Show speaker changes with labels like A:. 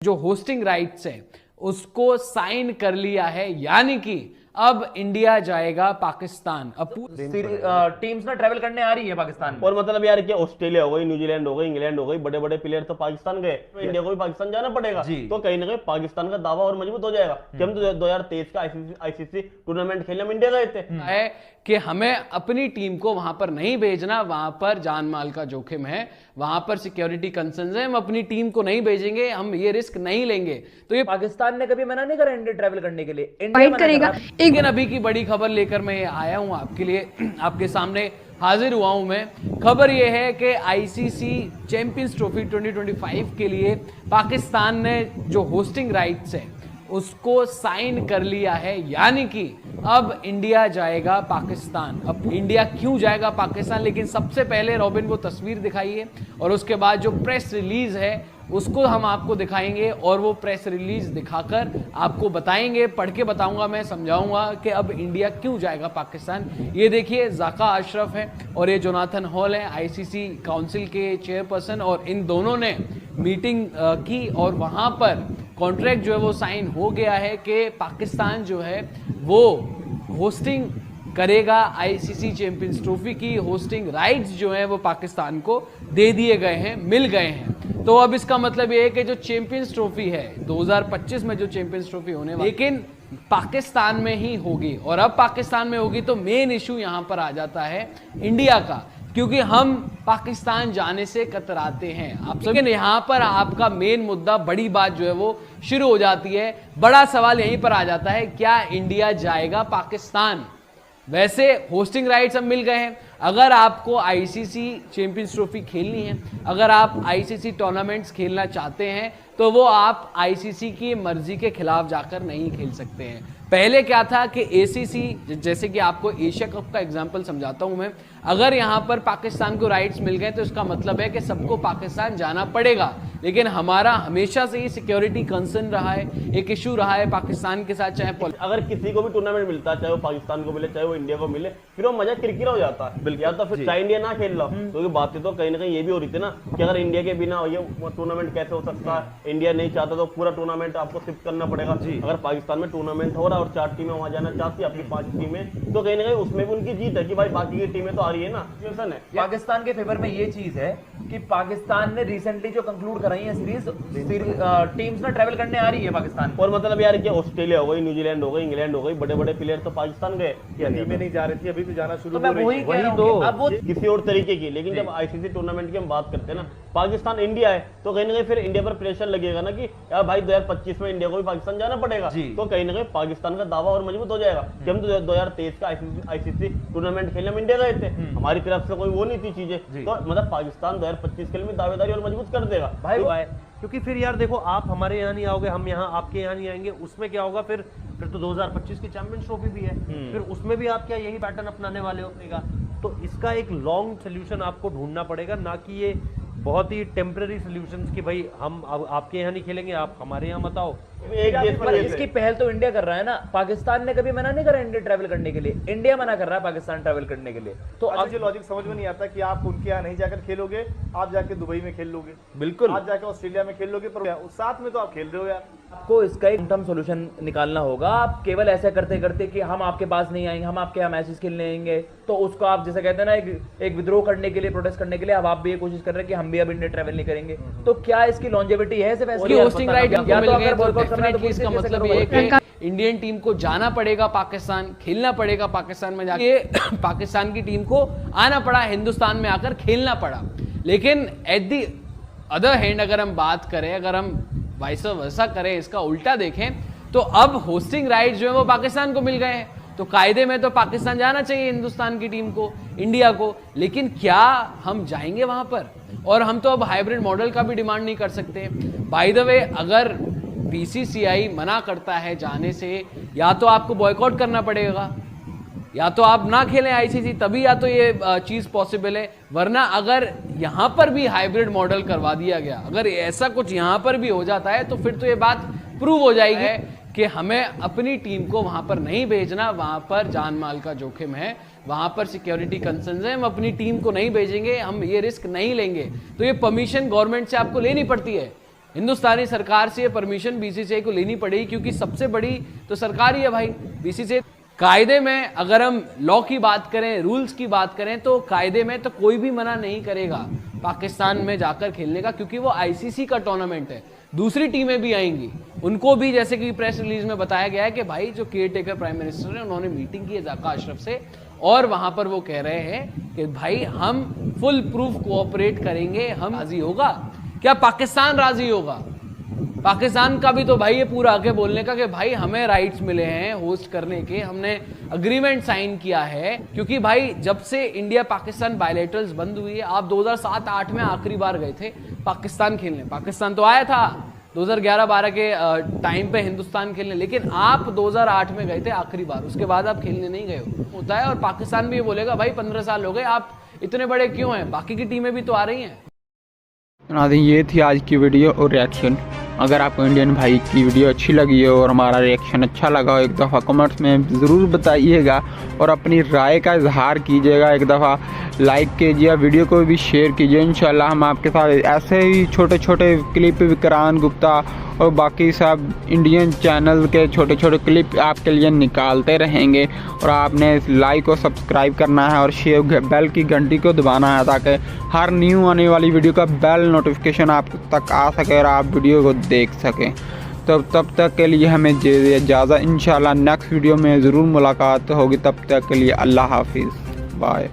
A: जो hosting rights है उसको साइन कर लिया है, यानी कि अब इंडिया जाएगा पाकिस्तान। अब
B: टीम्स ना ट्रैवल करने आ रही है पाकिस्तान में।
C: और मतलब यार क्या ऑस्ट्रेलिया हो गई, न्यूजीलैंड हो गई, इंग्लैंड हो गई, बड़े बड़े प्लेयर तो पाकिस्तान गए, तो इंडिया को भी पाकिस्तान जाना पड़ेगा। तो कहीं ना कहीं पाकिस्तान का दावा और मजबूत हो जाएगा कि हम तो 2023 का आईसीसी टूर्नामेंट खेलने हम इंडिया गए थे।
A: है कि हमें अपनी टीम को वहां पर नहीं भेजना, वहां पर जान माल का जोखिम है, वहां पर सिक्योरिटी कंसर्न्स है, हम अपनी टीम को नहीं भेजेंगे, हम ये रिस्क नहीं लेंगे। तो ये
B: पाकिस्तान ने कभी मना नहीं करा इंडिया ट्रैवल करने के लिए,
D: फाइट करेगा।
A: लेकिन अभी की बड़ी खबर लेकर मैं आया हूं आपके लिए, आपके सामने हाजिर हुआ हूं मैं। खबर यह है कि आईसीसी चैंपियंस ट्रॉफी 2025 के लिए पाकिस्तान ने जो होस्टिंग राइट्स है उसको साइन कर लिया है, यानी कि अब इंडिया जाएगा पाकिस्तान। अब इंडिया क्यों जाएगा पाकिस्तान, लेकिन सबसे पहले रॉबिन वो तस्वीर दिखाइए और उसके बाद जो प्रेस रिलीज है उसको हम आपको दिखाएंगे और वो प्रेस रिलीज दिखाकर आपको बताएंगे, पढ़ के बताऊंगा, मैं समझाऊंगा कि अब इंडिया क्यों जाएगा पाकिस्तान। ये देखिए ज़ाका अशरफ है और ये जोनाथन हॉल है, आईसीसी काउंसिल के चेयरपर्सन, और इन दोनों ने मीटिंग की और वहां पर कॉन्ट्रैक्ट जो है वो साइन हो गया है कि पाकिस्तान जो है वो होस्टिंग करेगा आईसीसी चैंपियंस ट्रॉफी की। होस्टिंग राइट्स जो है वो पाकिस्तान को दे दिए गए हैं, मिल गए हैं। तो अब इसका मतलब ये है कि जो चैंपियंस ट्रॉफी है 2025 में जो चैंपियंस ट्रॉफी होने वाली, लेकिन पाकिस्तान में ही होगी। और अब पाकिस्तान में होगी तो मेन इशू यहां पर आ जाता है इंडिया का, क्योंकि हम पाकिस्तान जाने से कतराते हैं आप सब। लेकिन यहां पर आपका मेन मुद्दा, बड़ी बात जो है वो शुरू हो जाती है। बड़ा सवाल यहीं पर आ जाता है, क्या इंडिया जाएगा पाकिस्तान? वैसे होस्टिंग राइट्स अब मिल गए हैं। अगर आपको आईसीसी चैंपियंस ट्रॉफी खेलनी है, अगर आप आईसीसी टूर्नामेंट्स खेलना चाहते हैं, तो वो आप आईसीसी की मर्जी के खिलाफ जाकर नहीं खेल सकते हैं। पहले क्या था कि एसीसी, जैसे कि आपको एशिया कप का एग्जांपल समझाता हूं मैं, अगर यहां पर पाकिस्तान को राइट्स मिल गए तो इसका मतलब है कि सबको पाकिस्तान जाना पड़ेगा। लेकिन हमारा हमेशा से ही सिक्योरिटी कंसर्न रहा है, एक इशू रहा है पाकिस्तान के साथ। चाहे
C: अगर किसी को भी टूर्नामेंट मिलता है, चाहे वो पाकिस्तान को मिले चाहे वो इंडिया को मिले, फिर वो मजा किरकिरा हो जाता है। या तो फिर चाहे इंडिया ना खेल रहा, क्योंकि बातें तो कहीं ना कहीं ये भी हो रही थी ना कि अगर इंडिया के बिना ये टूर्नामेंट कैसे हो सकता है, इंडिया नहीं चाहता तो पूरा टूर्नामेंट आपको शिफ्ट करना पड़ेगा। अगर पाकिस्तान में टूर्नामेंट हो रहा है और 4 टीमें वहां जाना चाहती है, अपनी 5 टीमें, तो कहीं ना कहीं उसमें भी उनकी जीत है कि भाई बाकी की टीमें तो आ रही है ना। है
B: पाकिस्तान के फेवर में ये चीज है कि पाकिस्तान ने रिसेंटली जो कंक्लूड कराई है सीरीज, टीम्स ना ट्रैवल करने आ रही है पाकिस्तान।
C: और मतलब यार क्या ऑस्ट्रेलिया हो गई, न्यूजीलैंड हो गई, इंग्लैंड हो गई, बड़े बड़े प्लेयर तो पाकिस्तान गए, टीमें नहीं जा रही थी, अभी तो जाना शुरू हो रही है। अब वो किसी और तरीके की। लेकिन जब आईसीसी टूर्नामेंट की हम बात करते हैं ना, पाकिस्तान इंडिया है, तो कहीं ना कहीं फिर इंडिया पर प्रेशर लगेगा ना कि यार भाई 2025 में इंडिया को भी पाकिस्तान जाना पड़ेगा। तो कहीं ना कहीं पाकिस्तान का दावा और मजबूत हो जाएगा कि हम तो 2023 का आईसीसी टूर्नामेंट खेलने हम इंडिया गए थे, हमारी तरफ से कोई वो नहीं थी चीजें। तो मतलब पाकिस्तान 2025 के लिए दावेदारी और मजबूत कर देगा भाई।
E: क्योंकि फिर यार देखो, आप हमारे यहाँ नहीं आओगे, हम यहाँ आपके यहाँ नहीं आएंगे, उसमें क्या होगा? फिर तो 2025 की चैंपियंस ट्रॉफी भी है, फिर उसमें भी आप क्या यही पैटर्न अपनाने वाले होगा? तो इसका एक लॉन्ग सोल्यूशन आपको ढूंढना पड़ेगा, ना कि ये बहुत ही टेम्पररी सोल्यूशंस कि भाई हम अब आपके यहाँ नहीं खेलेंगे, आप हमारे यहाँ मत आओ।
B: पर इसकी पहल तो इंडिया कर रहा है ना। पाकिस्तान ने कभी मना नहीं करा इंडिया ट्रैवल करने के लिए, इंडिया मना कर रहा है पाकिस्तान ट्रैवल करने के लिए।
F: तो अब जो लॉजिक समझ में नहीं आता कि आप उनके यहाँ नहीं जाकर खेलोगे, आप जाके दुबई में खेल लोगे,
B: बिल्कुल
F: आप जाके ऑस्ट्रेलिया में खेल लोगे, पर उस साथ में तो आप खेल रहे हो यार।
B: आपको इसका एक टर्म सोल्यूशन निकालना होगा। आप केवल ऐसा करते करते कि हम आपके पास नहीं आएंगे, हम आपके यहाँ मैचेस खेलने आएंगे, तो उसको आप जैसे कहते हैं ना, एक विद्रोह करने के लिए, प्रोटेस्ट करने के लिए अब आप भी ये कोशिश कर रहे हैं कि हम भी अब इंडिया ट्रैवल नहीं करेंगे। तो क्या इसकी लॉन्जेविटी है? सिर्फ
A: होस्टिंग राइट इसका मतलब ये है कि इंडियन टीम को जाना पड़ेगा पाकिस्तान, खेलना पड़ेगा पाकिस्तान में जाके। पाकिस्तान की टीम को आना पड़ा, हिंदुस्तान में आकर खेलना पड़ा। लेकिन एट दी अदर हैंड अगर हम बात करें, अगर हम वैसा वैसा करें, इसका उल्टा देखें, तो अब होस्टिंग राइट जो है वो पाकिस्तान को मिल गए हैं, तो कायदे में तो पाकिस्तान जाना चाहिए हिंदुस्तान की टीम को, इंडिया को। लेकिन क्या हम जाएंगे वहां पर? और हम तो अब हाइब्रिड मॉडल का भी डिमांड नहीं कर सकते। बाय द वे, अगर बीसीसीआई मना करता है जाने से, या तो आपको बॉयकॉट करना पड़ेगा, या तो आप ना खेलें आईसीसी, तभी या तो ये चीज पॉसिबल है। वरना अगर यहां पर भी हाइब्रिड मॉडल करवा दिया गया, अगर ऐसा कुछ यहां पर भी हो जाता है, तो फिर तो ये बात प्रूव हो जाएगी कि हमें अपनी टीम को वहां पर नहीं भेजना, वहां पर जान माल का जोखिम है, वहां पर सिक्योरिटी कंसर्न्स है, हम अपनी टीम को नहीं भेजेंगे, हम ये रिस्क नहीं लेंगे। तो ये परमिशन गवर्नमेंट से आपको लेनी पड़ती है। हिंदुस्तानी सरकार से ये परमिशन बीसीसीआई को लेनी पड़ेगी, क्योंकि सबसे बड़ी तो सरकार ही है भाई बीसीसीआई। कायदे में अगर हम लॉ की बात करें, रूल्स की बात करें, तो कायदे में तो कोई भी मना नहीं करेगा पाकिस्तान में जाकर खेलने का, क्योंकि वो आईसीसी का टूर्नामेंट है। दूसरी टीमें भी आएंगी, उनको भी जैसे कि प्रेस रिलीज में बताया गया है कि भाई जो केयर टेकर प्राइम मिनिस्टर है उन्होंने मीटिंग की है ज़ाका अशरफ से, और वहां पर वो कह रहे हैं कि भाई हम फुल प्रूफ कोऑपरेट करेंगे। हम राजी होगा क्या? पाकिस्तान राजी होगा? पाकिस्तान का भी तो भाई ये पूरा आके बोलने का कि भाई हमें राइट्स मिले हैं होस्ट करने के, हमने अग्रीमेंट साइन किया है। क्योंकि भाई जब से इंडिया पाकिस्तान बायलैटरल्स बंद हुई है, आप 2007-8 में आखिरी बार गए थे पाकिस्तान खेलने, पाकिस्तान तो आया था 2011-12 के टाइम पे हिंदुस्तान खेलने, लेकिन आप 2008 में गए थे आखिरी बार, उसके बाद आप खेलने नहीं गए होता है। और पाकिस्तान भी ये बोलेगा भाई 15 साल हो गए, आप इतने बड़े क्यों हैं? बाकी की टीमें भी तो आ रही हैं।
D: नाज़रीन, ये थी आज की वीडियो और रिएक्शन। अगर आपको इंडियन भाई की वीडियो अच्छी लगी हो और हमारा रिएक्शन अच्छा लगा हो, एक दफ़ा कमेंट्स में ज़रूर बताइएगा और अपनी राय का इजहार कीजिएगा। एक दफ़ा लाइक कीजिए, वीडियो को भी शेयर कीजिए। इंशाल्लाह हम आपके साथ ऐसे ही छोटे छोटे क्लिप, विक्रांत गुप्ता और बाकी सब इंडियन चैनल के छोटे छोटे क्लिप आपके लिए निकालते रहेंगे। और आपने इस लाइक और सब्सक्राइब करना है और शेयर बेल की घंटी को दबाना है, ताकि हर न्यू आने वाली वीडियो का बेल नोटिफिकेशन आप तक आ सके और आप वीडियो को देख सकें। तब तक के लिए हमें इजाज़त। इंशाल्लाह नेक्स्ट वीडियो में ज़रूर मुलाकात होगी। तब तक के लिए अल्लाह हाफिज़, बाय।